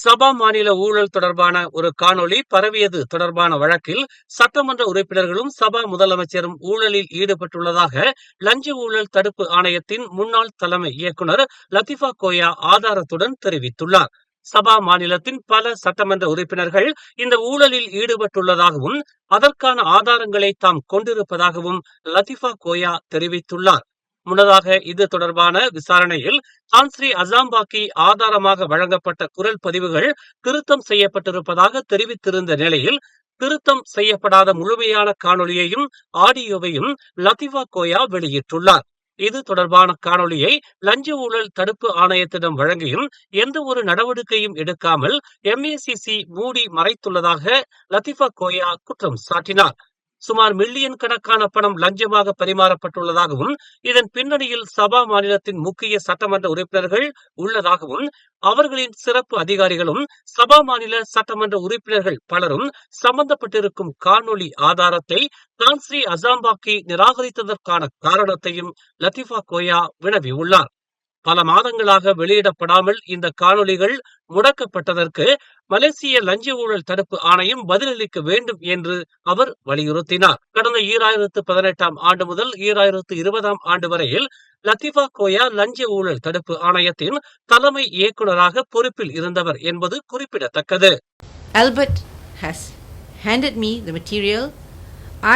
சபா மாநில ஊழல் தொடர்பான ஒரு காணொளி பரவியது தொடர்பான வழக்கில் சட்டமன்ற உறுப்பினர்களும் சபா முதலமைச்சரும் ஊழலில் ஈடுபட்டுள்ளதாக லஞ்ச ஊழல் தடுப்பு ஆணையத்தின் முன்னாள் தலைமை இயக்குநர் லத்திஃபா கோயா ஆதாரத்துடன் தெரிவித்துள்ளார். சபா மாநிலத்தின் பல சட்டமன்ற உறுப்பினர்கள் இந்த ஊழலில் ஈடுபட்டுள்ளதாகவும் அதற்கான ஆதாரங்களை தாம் கொண்டிருப்பதாகவும் லத்திஃபா கோயா தெரிவித்துள்ளார். முன்னதாக இது தொடர்பான விசாரணையில் தான்ஸ்ரீ அசாம்பாக்கி ஆதாரமாக வழங்கப்பட்ட குரல் பதிவுகள் திருத்தம் செய்யப்பட்டிருப்பதாக தெரிவித்திருந்த நிலையில் திருத்தம் செய்யப்படாத முழுமையான காணொலியையும் ஆடியோவையும் லத்திஃபா கோயா வெளியிட்டுள்ளார். இது தொடர்பான காணொலியை லஞ்ச ஊழல் தடுப்பு ஆணையத்திடம் வழங்கியும் எந்த ஒரு நடவடிக்கையும் எடுக்காமல் MACC மூடி மறைத்துள்ளதாக லத்திஃபா கோயா குற்றம் சாட்டினார். சுமார் மில்லியன் கணக்கான பணம் லஞ்சமாக பரிமாறப்பட்டுள்ளதாகவும் இதன் பின்னணியில் சபா மாநிலத்தின் முக்கிய சட்டமன்ற உறுப்பினர்கள் உள்ளதாகவும் அவர்களின் சிறப்பு அதிகாரிகளும் சபா மாநில சட்டமன்ற உறுப்பினர்கள் பலரும் சம்பந்தப்பட்டிருக்கும் காணொலி ஆதாரத்தை தான்ஸ்ரீ அசாம்பாக்கி நிராகரித்ததற்கான காரணத்தையும் லத்திஃபா கோயா வினவியுள்ளார். பல மாதங்களாக வெளியிடப்படாமல் இந்த காணொலிகள் முடக்கப்பட்டதற்கு மலேசிய லஞ்ச ஊழல் தடுப்பு ஆணையம் பதிலளிக்க வேண்டும் என்று அவர் வலியுறுத்தினார். கடந்த 2018 ஆண்டு முதல் 2020 ஆண்டு வரையில் லத்திஃபா கோயா லஞ்ச ஊழல் தடுப்பு ஆணையத்தின் தலைமை இயக்குநராக பொறுப்பில் இருந்தவர் என்பது குறிப்பிடத்தக்கது. Albert has handed me the material.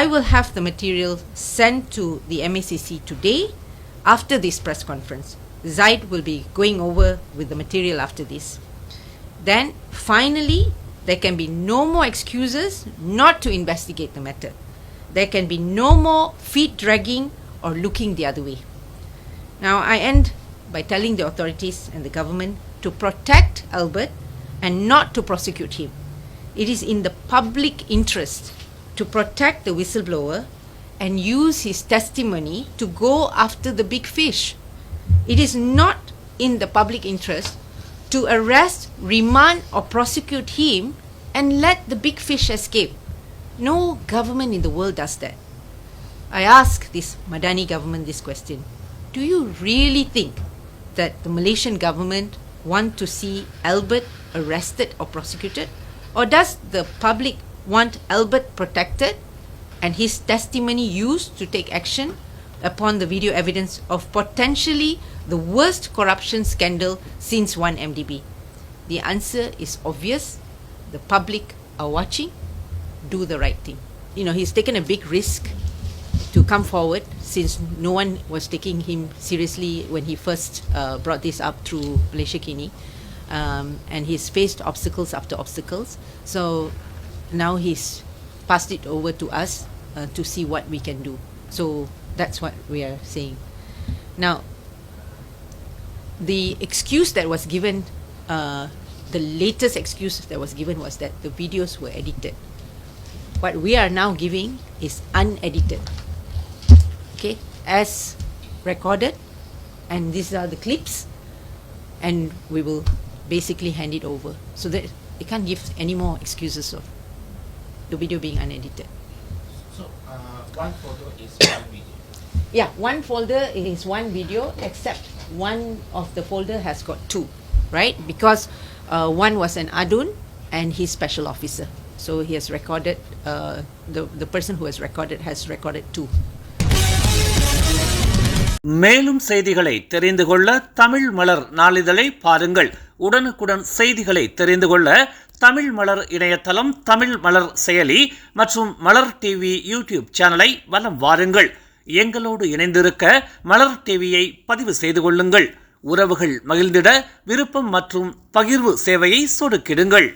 I will have the material sent to the MACC today after this press conference. Zaid will be going over with the material after this. Then finally there can be no more excuses not to investigate the matter. There can be no more feet dragging or looking the other way. Now I end by telling the authorities and the government to protect Albert and not to prosecute him. It is in the public interest to protect the whistleblower and use his testimony to go after the big fish. It is not in the public interest to arrest, remand or prosecute him and let the big fish escape. No government in the world does that. I ask this Madani government this question. Do you really think that the Malaysian government want to see Albert arrested or prosecuted? Or does the public want Albert protected and his testimony used to take action upon the video evidence of potentially the worst corruption scandal since 1MDB? The answer is obvious. The public are watching. Do the right thing. He's taken a big risk to come forward since no one was taking him seriously when he first brought this up through Malaysia Kini. And he's faced obstacles after obstacles. So now he's passed it over to us to see what we can do. So that's what we are saying. Now, the excuse that was given, the latest excuse that was given was that the videos were edited. What we are now giving is unedited. Okay, as recorded, and these are the clips, and we will basically hand it over so that they can't give any more excuses of the video being unedited. So, one photo is one video. Yeah, one folder is one video, except one of the folder has got two, right? Because one was an adun and his special officer. So he has recorded, the person who has recorded two. மேலும் செய்திகளை தெரிந்து கொள்ள தமிழ் மலர் நாளிதழை பாருங்கள். உடனுக்குடன் செய்திகளை தெரிந்து கொள்ள தமிழ் மலர் இணையதளம், தமிழ் மலர் செயலி மற்றும் மலர் டிவி யூடியூப் சேனலை வலம் வாருங்கள். எங்களோடு இணைந்திருக்க மலர் டிவியை பதிவு செய்து கொள்ளுங்கள். உறவுகள் மகிழ்ந்திட விருப்பம் மற்றும் பகிர்வு சேவையை சொடுக்கிடுங்கள்.